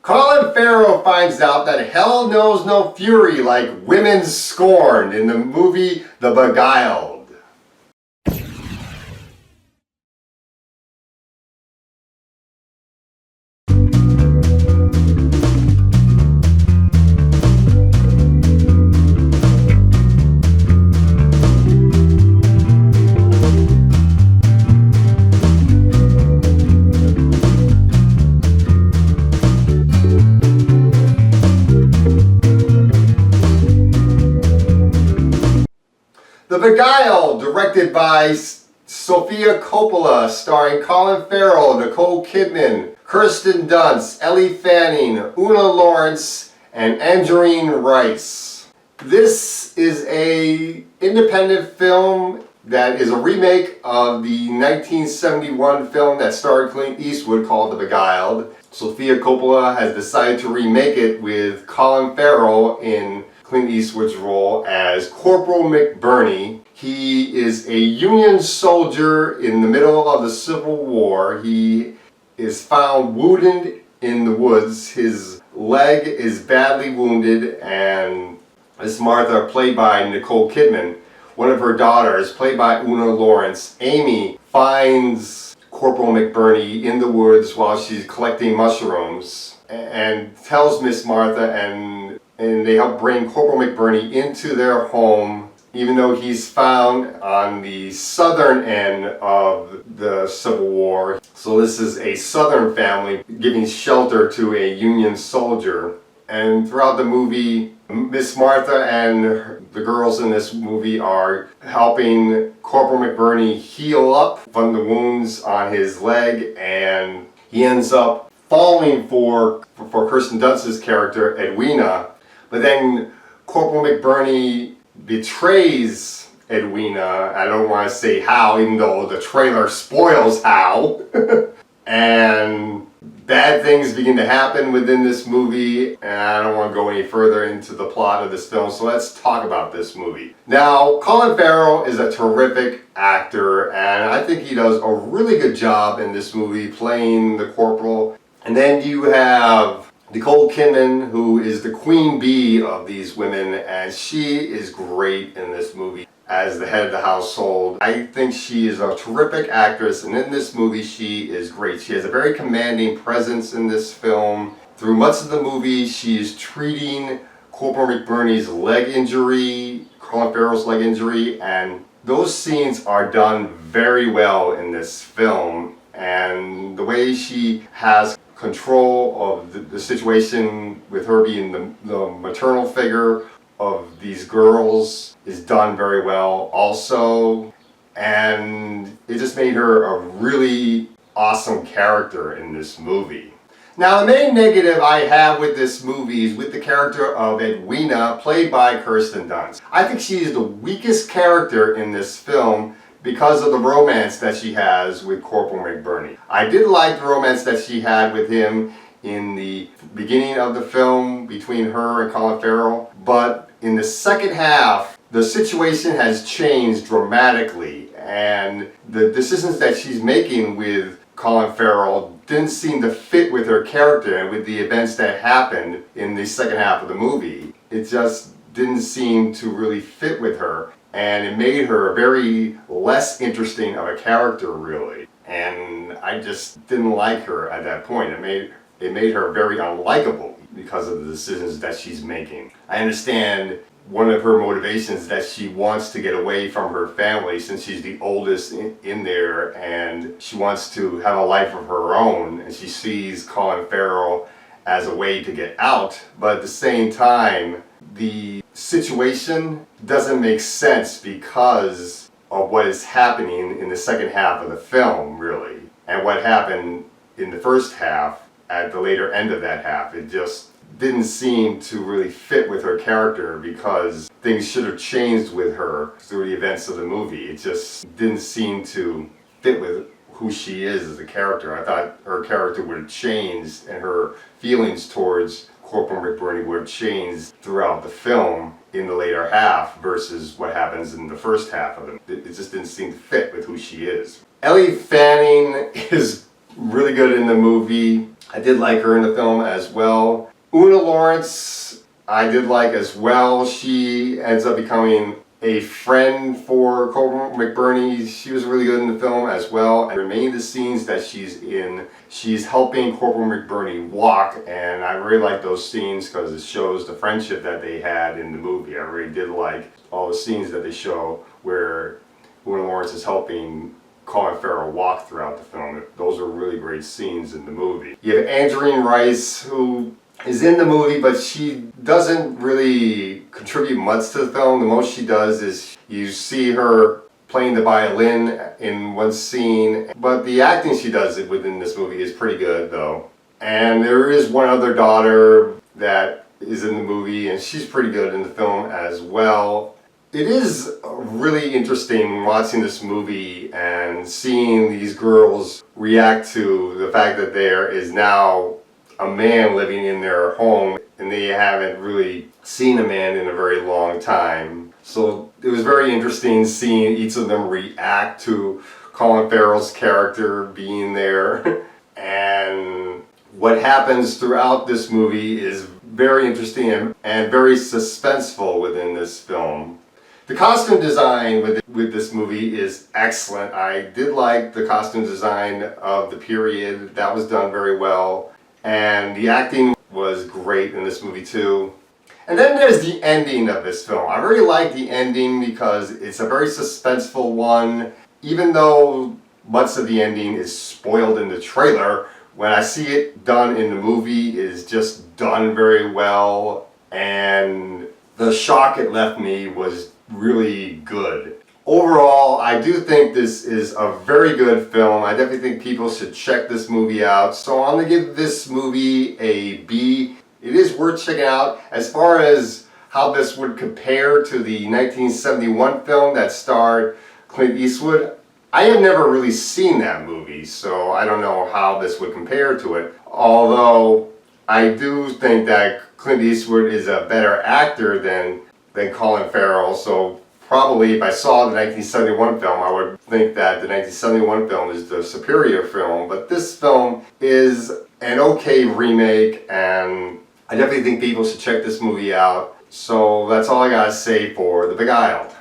Colin Farell finds out that hell knows no fury like women scorned in the movie The Beguiled. The Beguiled, directed by Sofia Coppola, starring Colin Farrell, Nicole Kidman, Kirsten Dunst, Ellie Fanning, Una Lawrence, and Angelina Rice. This is an independent film that is a remake of the 1971 film that starred Clint Eastwood called The Beguiled. Sofia Coppola has decided to remake it with Colin Farrell in Clint Eastwood's role as Corporal McBurney. He is a Union soldier in the middle of the Civil War. He is found wounded in the woods. His leg is badly wounded, and Miss Martha, played by Nicole Kidman, one of her daughters, played by Una Lawrence, Amy, finds Corporal McBurney in the woods while she's collecting mushrooms and tells Miss Martha, and they help bring Corporal McBurney into their home, even though he's found on the southern end of the Civil War. So this is a southern family giving shelter to a Union soldier. And throughout the movie, Miss Martha and the girls in this movie are helping Corporal McBurney heal up from the wounds on his leg, and he ends up falling for Kirsten Dunst's character, Edwina. But then Corporal McBurney betrays Edwina. I don't want to say how, even though the trailer spoils how. And bad things begin to happen within this movie, and I don't want to go any further into the plot of this film, so let's talk about this movie. Now, Colin Farrell is a terrific actor, and I think he does a really good job in this movie playing the corporal. And then you have Nicole Kidman, who is the queen bee of these women, and she is great in this movie as the head of the household. I think she is a terrific actress, and in this movie she is great. She has a very commanding presence in this film. Through much of the movie, she is treating Corporal McBurney's leg injury, Colin Farrell's leg injury, and those scenes are done very well in this film. And the way she has control of the situation with her being the maternal figure of these girls is done very well also, and it just made her a really awesome character in this movie. Now, the main negative I have with this movie is with the character of Edwina, played by Kirsten Dunst. I think she is the weakest character in this film because of the romance that she has with Corporal McBurney. I did like the romance that she had with him in the beginning of the film between her and Colin Farrell, but in the second half, the situation has changed dramatically, and the decisions that she's making with Colin Farrell didn't seem to fit with her character and with the events that happened in the second half of the movie. It just didn't seem to really fit with her, and it made her very less interesting of a character, really. And I just didn't like her at that point. It made her very unlikable because of the decisions that she's making. I understand one of her motivations that she wants to get away from her family since she's the oldest in there, and she wants to have a life of her own, and she sees Colin Farrell as a way to get out. But at the same time, the situation doesn't make sense because of what is happening in the second half of the film, really, and what happened in the first half at the later end of that half. It just didn't seem to really fit with her character because things should have changed with her through the events of the movie. It just didn't seem to fit with who she is as a character. I thought her character would have changed and her feelings towards Corporal McBurney would have changed throughout the film in the later half versus what happens in the first half of it. It just didn't seem to fit with who she is. Ellie Fanning is really good in the movie. I did like her in the film as well. Una Lawrence, I did like as well. She ends up becoming a friend for Corporal McBurney. She was really good in the film as well. And remain the scenes that she's in, she's helping Corporal McBurney walk, and I really like those scenes because it shows the friendship that they had in the movie. I really did like all the scenes that they show where Una Lawrence is helping Colin Farrell walk throughout the film. Those are really great scenes in the movie. You have Angelina Rice, who is in the movie, but she doesn't really contribute much to the film. The most she does is you see her playing the violin in one scene, but the acting she does within this movie is pretty good though. And there is one other daughter that is in the movie, and she's pretty good in the film as well. It is really interesting watching this movie and seeing these girls react to the fact that there is now a man living in their home and they haven't really seen a man in a very long time. So it was very interesting seeing each of them react to Colin Farrell's character being there. And what happens throughout this movie is very interesting and very suspenseful within this film. The costume design with this movie is excellent. I did like the costume design of the period. That was done very well. And the acting was great in this movie too. And then there's the ending of this film. I really like the ending because it's a very suspenseful one. Even though much of the ending is spoiled in the trailer, when I see it done in the movie, it is just done very well. And the shock it left me was really good. Overall, I do think this is a very good film. I definitely think people should check this movie out. So I'm going to give this movie a B. It is worth checking out. As far as how this would compare to the 1971 film that starred Clint Eastwood, I have never really seen that movie, so I don't know how this would compare to it. Although I do think that Clint Eastwood is a better actor than Colin Farrell, so probably if I saw the 1971 film, I would think that the 1971 film is the superior film, but this film is an okay remake, and I definitely think people should check this movie out. So that's all I gotta say for The Beguiled.